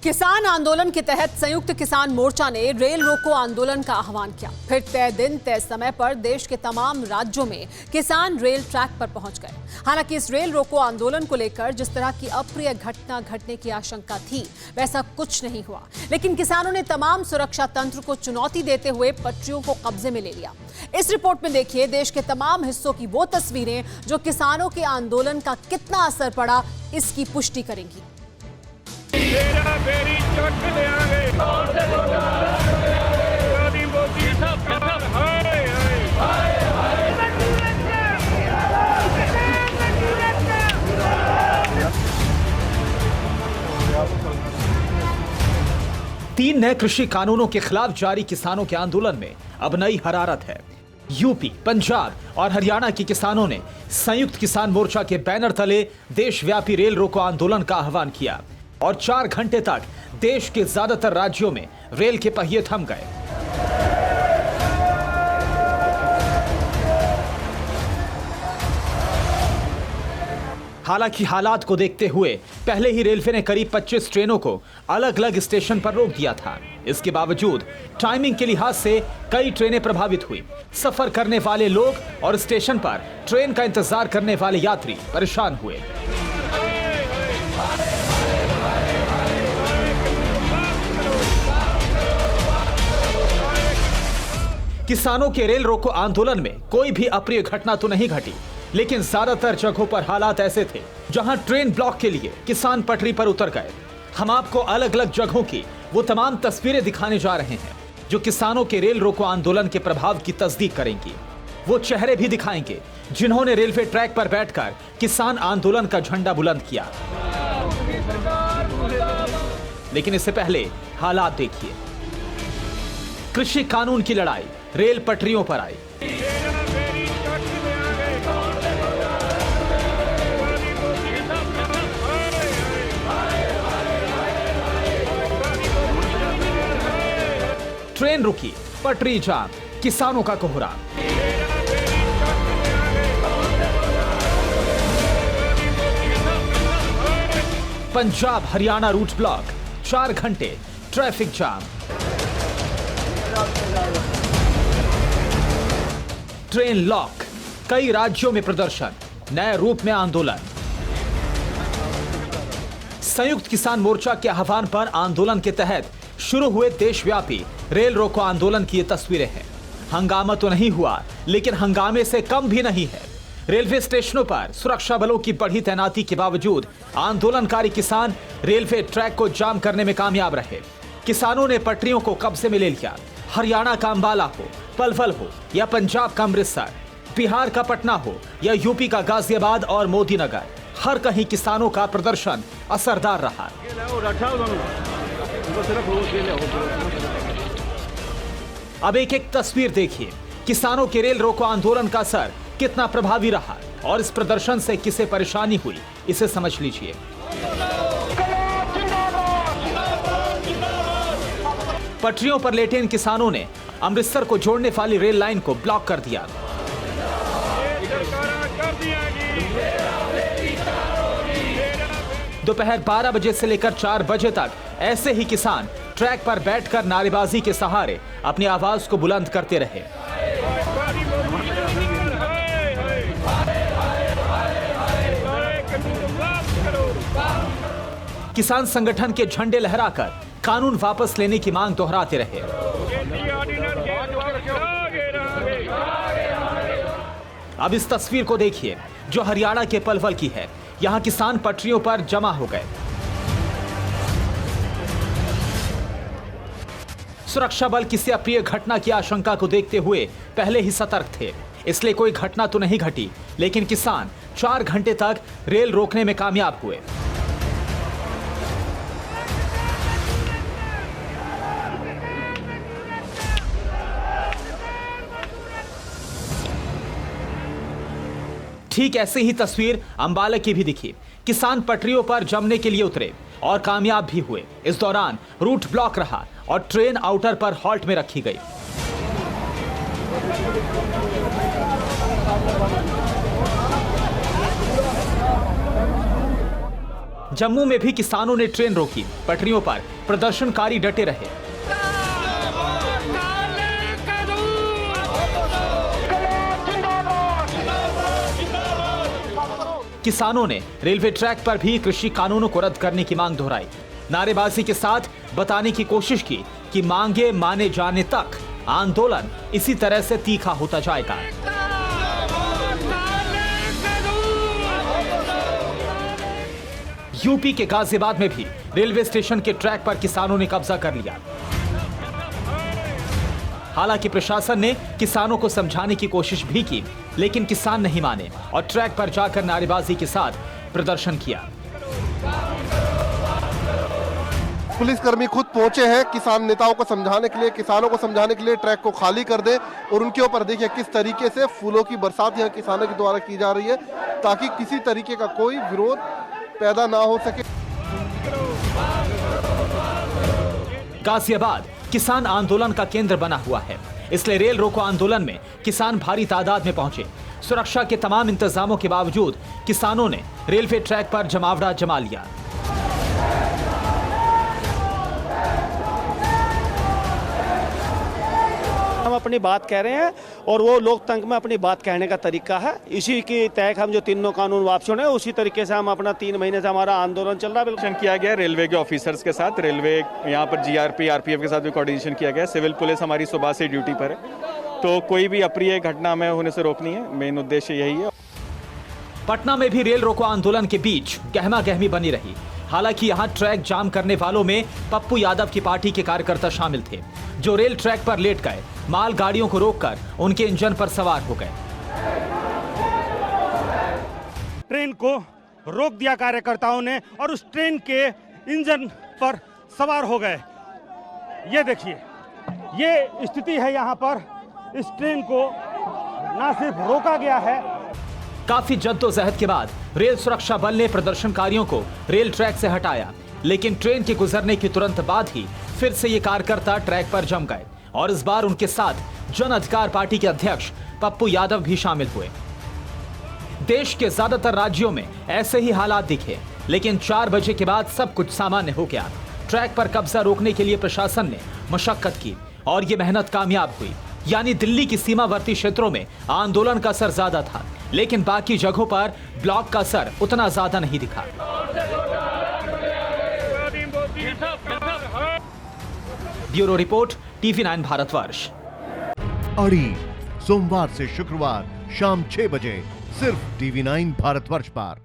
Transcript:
किसान आंदोलन के तहत संयुक्त किसान मोर्चा ने रेल रोको आंदोलन का आह्वान किया। फिर तय दिन तय समय पर देश के तमाम राज्यों में किसान रेल ट्रैक पर पहुंच गए। हालांकि इस रेल रोको आंदोलन को लेकर जिस तरह की अप्रिय घटना घटने की आशंका थी, वैसा कुछ नहीं हुआ। लेकिन किसानों ने तमाम सुरक्षा तंत्र को चुनौती देते हुए पटरियों को कब्जे में ले लिया। इस रिपोर्ट में देखिए देश के तमाम हिस्सों की वो तस्वीरें जो किसानों के आंदोलन का कितना असर पड़ा, इसकी पुष्टि करेंगी। तीन नए कृषि कानूनों के खिलाफ जारी किसानों के आंदोलन में अब नई हरारत है। यूपी, पंजाब और हरियाणा के किसानों ने संयुक्त किसान मोर्चा के बैनर तले देशव्यापी रेल रोको आंदोलन का आह्वान किया और 4 घंटे तक देश के ज्यादातर राज्यों में रेल के पहिए थम गए। हालांकि हालात को देखते हुए पहले ही रेलवे ने करीब 25 ट्रेनों को अलग अलग स्टेशन पर रोक दिया था। इसके बावजूद टाइमिंग के लिहाज से कई ट्रेनें प्रभावित हुई। सफर करने वाले लोग और स्टेशन पर ट्रेन का इंतजार करने वाले यात्री परेशान हुए। किसानों के रेल रोको आंदोलन में कोई भी अप्रिय घटना तो नहीं घटी, लेकिन ज्यादातर जगहों पर हालात ऐसे थे जहां ट्रेन ब्लॉक के लिए किसान पटरी पर उतर गए। हम आपको अलग अलग जगहों की वो तमाम तस्वीरें दिखाने जा रहे हैं जो किसानों के रेल रोको आंदोलन के प्रभाव की तस्दीक करेंगी। वो चेहरे भी दिखाएंगे जिन्होंने रेलवे ट्रैक पर बैठकर किसान आंदोलन का झंडा बुलंद किया। लेकिन इससे पहले हालात देखिए। कृषि कानून की लड़ाई रेल पटरियों पर आई। ट्रेन रुकी, पटरी जाम, किसानों का कोहराम। पंजाब हरियाणा रूट ब्लॉक, 4 घंटे ट्रैफिक जाम। ट्रेन लॉक, कई राज्यों में प्रदर्शन, नए रूप में आंदोलन। संयुक्त किसान मोर्चा के आह्वान पर आंदोलन के तहत शुरू हुए देशव्यापी रेल रोको आंदोलन की ये तस्वीरें हैं। हंगामा तो नहीं हुआ, लेकिन हंगामे से कम भी नहीं है। रेलवे स्टेशनों पर सुरक्षा बलों की बढ़ी तैनाती के बावजूद आंदोलनकारी किसान रेलवे ट्रैक को जाम करने में कामयाब रहे। किसानों ने पटरियों को कब्जे में ले लिया। हरियाणा का अंबाला हो, पलवल हो या पंजाब का अमृतसर, बिहार का पटना हो या यूपी का गाजियाबाद और मोदीनगर, हर कहीं किसानों का प्रदर्शन असरदार रहा। अब एक एक तस्वीर देखिए। किसानों के रेल रोको आंदोलन का असर कितना प्रभावी रहा और इस प्रदर्शन से किसे परेशानी हुई, इसे समझ लीजिए। पटरियों पर लेटे इन किसानों ने अमृतसर को जोड़ने वाली रेल लाइन को ब्लॉक कर दिया। दोपहर 12 बजे से लेकर 4 बजे तक ऐसे ही किसान ट्रैक पर बैठकर नारेबाजी के सहारे अपनी आवाज को बुलंद करते रहे। किसान संगठन के झंडे लहराकर कानून वापस लेने की मांग दोहराते रहे। अब इस तस्वीर को देखिए जो हरियाणा के पलवल की है। यहां किसान पटरियों पर जमा हो गए। सुरक्षा बल किसी अप्रिय घटना की आशंका को देखते हुए पहले ही सतर्क थे, इसलिए कोई घटना तो नहीं घटी, लेकिन किसान 4 घंटे तक रेल रोकने में कामयाब हुए। ठीक ऐसी ही तस्वीर अंबाला की भी दिखी। किसान पटरियों पर जमने के लिए उतरे और कामयाब भी हुए। इस दौरान रूट ब्लॉक रहा और ट्रेन आउटर पर हॉल्ट में रखी गई। जम्मू में भी किसानों ने ट्रेन रोकी, पटरियों पर प्रदर्शनकारी डटे रहे। किसानों ने रेलवे ट्रैक पर भी कृषि कानूनों को रद्द करने की मांग दोहराई। नारेबाजी के साथ बताने की कोशिश की कि मांगे माने जाने तक आंदोलन इसी तरह से तीखा होता जाएगा। यूपी के गाजियाबाद में भी रेलवे स्टेशन के ट्रैक पर किसानों ने कब्जा कर लिया। हालांकि प्रशासन ने किसानों को समझाने की कोशिश भी की, लेकिन किसान नहीं माने और ट्रैक पर जाकर नारेबाजी के साथ प्रदर्शन किया। पुलिसकर्मी खुद पहुंचे हैं किसान नेताओं को समझाने के लिए, किसानों को समझाने के लिए ट्रैक को खाली कर दे और उनके ऊपर देखिए किस तरीके से फूलों की बरसात यहाँ किसानों के द्वारा की जा रही है ताकि किसी तरीके का कोई विरोध पैदा ना हो सके। गाजियाबाद किसान आंदोलन का केंद्र बना हुआ है, इसलिए रेल रोको आंदोलन में किसान भारी तादाद में पहुंचे। सुरक्षा के तमाम इंतजामों के बावजूद किसानों ने रेलवे ट्रैक पर जमावड़ा जमा लिया। हम अपनी बात कह रहे हैं और वो लोकतंत्र में अपनी बात कहने का तरीका है। इसी के तहत हम जो तीनों कानून वापसी होने उसी तरीके से हम अपना 3 महीने से हमारा आंदोलन चल रहा है। कोऑर्डिनेशन किया गया रेलवे के ऑफिसर्स के साथ, रेलवे यहाँ पर जीआरपी आरपीएफ के साथ भी कोऑर्डिनेशन किया गया। सिविल पुलिस हमारी सुबह से ड्यूटी पर है, तो कोई भी अप्रिय घटना में होने से रोकनी है, मेन उद्देश्य यही है। पटना में भी रेल रोको आंदोलन के बीच गहमा गहमी बनी रही। हालांकि यहां ट्रैक जाम करने वालों में पप्पू यादव की पार्टी के कार्यकर्ता शामिल थे, जो रेल ट्रैक पर लेट गए, माल गाड़ियों को रोककर उनके इंजन पर सवार हो गए। ट्रेन को रोक दिया कार्यकर्ताओं ने और उस ट्रेन के इंजन पर सवार हो गए। ये देखिए, ये स्थिति है यहाँ पर। इस ट्रेन को ना सिर्फ रोका गया है, काफी जद्दोजहद के बाद रेल सुरक्षा बल ने प्रदर्शनकारियों को रेल ट्रैक से हटाया, लेकिन ट्रेन के गुजरने के तुरंत बाद ही फिर से ये कार्यकर्ता ट्रैक पर जम गए और इस बार उनके साथ जन अधिकार पार्टी के अध्यक्ष पप्पू यादव भी शामिल हुए। देश के ज्यादातर राज्यों में ऐसे ही हालात दिखे, लेकिन 4 बजे के बाद सब कुछ सामान्य हो गया। ट्रैक पर कब्जा रोकने के लिए प्रशासन ने मशक्कत की और ये मेहनत कामयाब हुई। यानी दिल्ली की सीमावर्ती क्षेत्रों में आंदोलन का असर ज्यादा था, लेकिन बाकी जगहों पर ब्लॉक का असर उतना ज्यादा नहीं दिखा। Bureau report, TV9 Bharatvarsh. अड़ी सोमवार से शुक्रवार शाम 6 बजे सिर्फ TV9 भारतवर्ष पर।